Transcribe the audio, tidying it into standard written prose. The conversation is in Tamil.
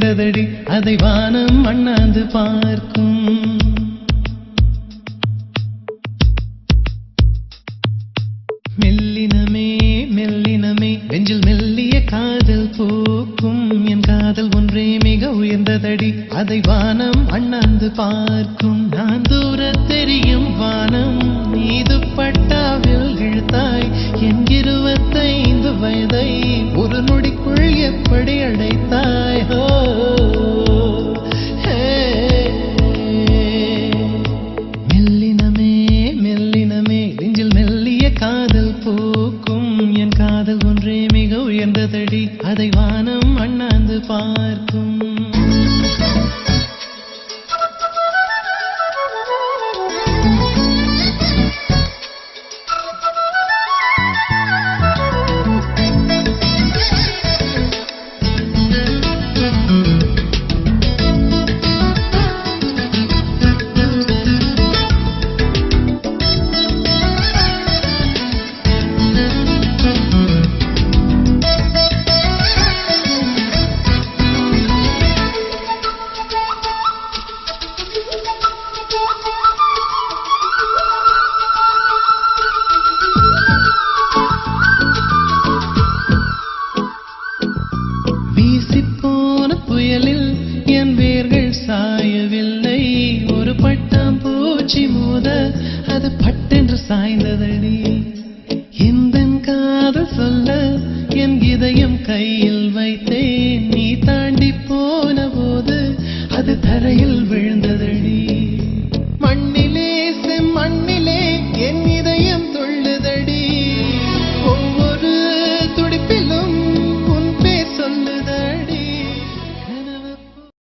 உயர்ந்ததடி அதை வானம் அண்ணாந்து பார்க்கும். மெல்லினமே மெல்லினமே நெஞ்சில் மெல்லிய காதல் பூக்கும். என் காதல் ஒன்றே மிக உயர்ந்ததடி அதை வானம் அண்ணாந்து பார்க்கும். நான் தூர தெரியும் வானம் மீது பட்டாவில் இழுத்தாய். என் 25 வயதை ஒரு நொடிக்குள் எப்படி அடைத்தாய்? மெல்லினமே மெல்லினமே நெஞ்சில் மெல்லிய காதல் பூக்கும். என் காதல் ஒன்றே மிக உயர்ந்ததடி அதை வானம் அண்ணாந்து பார்க்கும். புயலில் என் வேர்கள் சாயவில்லை. ஒரு பட்டாம் பூச்சி மோத அது பட்டென்று சாய்ந்ததடி. எந்த காதல் சொல்ல